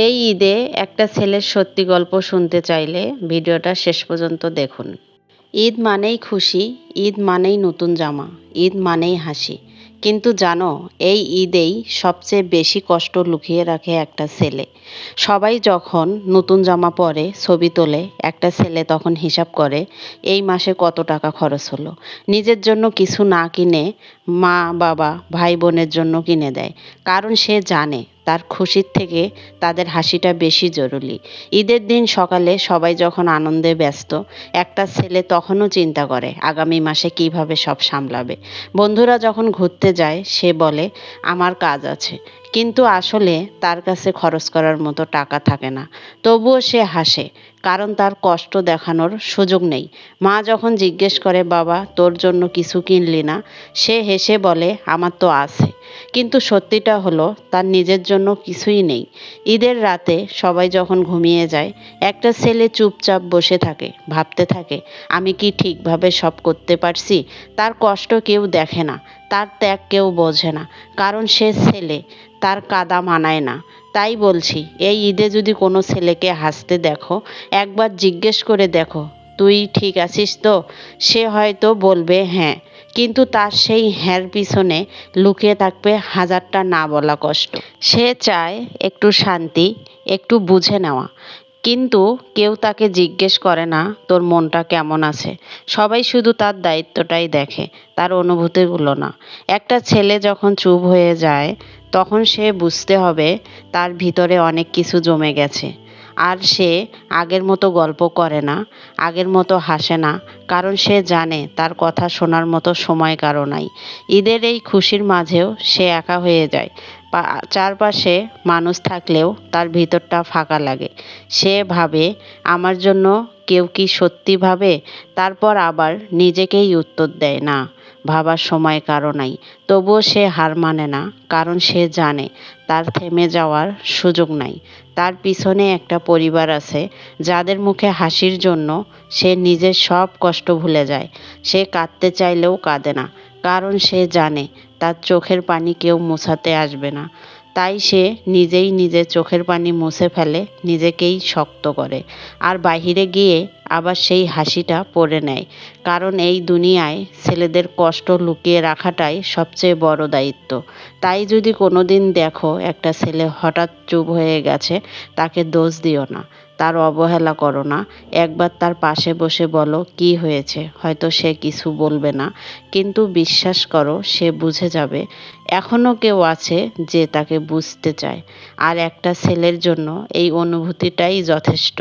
এই ঈদে একটা ছেলের সত্যি গল্প শুনতে চাইলে ভিডিওটা শেষ পর্যন্ত দেখুন। ঈদ মানেই খুশি, ঈদ মানেই নতুন জামা, ঈদ মানেই হাসি। কিন্তু জানো, এই ঈদেই সবচেয়ে বেশি কষ্ট লুকিয়ে রাখে একটা ছেলে। সবাই যখন নতুন জামা পরে ছবি তোলে, একটা ছেলে তখন হিসাব করে এই মাসে কত টাকা খরচ হলো। নিজের জন্য কিছু না কিনে মা বাবা ভাই বোনের জন্য কিনে দেয়, কারণ সে জানে তার খুশির থেকে তাদের হাসিটা বেশি জরুরি। ঈদের দিন সকালে সবাই যখন আনন্দে ব্যস্ত, একটা ছেলে তখনও চিন্তা করে আগামী মাসে কিভাবে সব সামলাবে। বন্ধুরা যখন ঘুরতে যায় সে বলে আমার কাজ আছে, কিন্তু আসলে তার কাছে খরচ করার মতো টাকা থাকে না। তবুও সে হাসে, কারণ তার কষ্ট দেখানোর সুযোগ নেই। মা যখন জিজ্ঞেস করে বাবা তোর জন্য কিছু কিনলি না, সে হেসে বলে আমার তো আছে। কিন্তু সত্যিটা হলো তার নিজের জন্য কিছুই নেই। ঈদের রাতে সবাই যখন ঘুমিয়ে যায়, একটা ছেলে চুপচাপ বসে থাকে, ভাবতে থাকে আমি কি ঠিকভাবে সব করতে পারছি। তার কষ্ট কেউ দেখে না, তার ত্যাগ কেউ বোঝে না, কারণ সে ছেলে, তার কাদা মানায় না। তাই বলছি, এই ঈদে যদি কোনো ছেলেকে হাসতে দেখো, একবার জিজ্ঞেস করে দেখো তুই ঠিক আছিস তো। সে হয়তো বলবে হ্যাঁ, কিন্তু তার সেই হ্যাঁর পিছনে লুকিয়ে থাকবে হাজারটা না বলা কষ্ট। সে চায় একটু শান্তি, একটু বুঝে নেওয়া, কিন্তু কেউ তাকে জিজ্ঞেস করে না তোর মনটা কেমন আছে। সবাই শুধু তার দায়িত্বটাই দেখে, তার অনুভূতিগুলো না। একটা ছেলে যখন চুপ হয়ে যায়, তখন সে বুঝতে হবে তার ভিতরে অনেক কিছু জমে গেছে। আর সে আগের মতো গল্প করে না, আগের মতো হাসে না, কারণ সে জানে তার কথা শোনার মতো সময় কারো নাই। ঈদের এই খুশির মাঝেও সে একা হয়ে যায়। চারপাশে মানুষ থাকলেও তার ভিতরটা ফাঁকা লাগে। সে ভাবে আমার জন্য কেউ কি সত্যি ভাবে? তারপর আবার নিজেকেই উত্তর দেয় না, ভাবার সময় কারো নাই। তবুও সে হার মানে না, কারণ সে জানে তার থেমে যাওয়ার সুযোগ নাই। তার পিছনে একটা পরিবার আছে, যাদের মুখে হাসির জন্য সে নিজের সব কষ্ট ভুলে যায়। সে কাঁদতে চাইলেও কাঁদে না, কারণ সে জানে তার চোখের পানি কেউ মোছাতে আসবে না। তাই সে নিজেই নিজের চোখের পানি মুছে ফেলে, নিজেকেই শক্ত করে, আর বাহিরে গিয়ে আবার সেই হাসিটা পড়ে নেয়। কারণ এই দুনিয়ায় ছেলেদের কষ্ট লুকিয়ে রাখাটাই সবচেয়ে বড় দায়িত্ব। তাই যদি কোনোদিন দেখো একটা ছেলে হঠাৎ চুপ হয়ে গেছে, তাকে দোষ দিও না, তার অবহেলা করো না। একবার তার পাশে বসে বলো কি হয়েছে। হয়তো সে কিছু বলবে না, কিন্তু বিশ্বাস করো সে বুঝে যাবে এখনো কেউ আছে যে তাকে বুঝতে চায়। আর একটা ছেলের জন্য এই অনুভূতিটাই যথেষ্ট।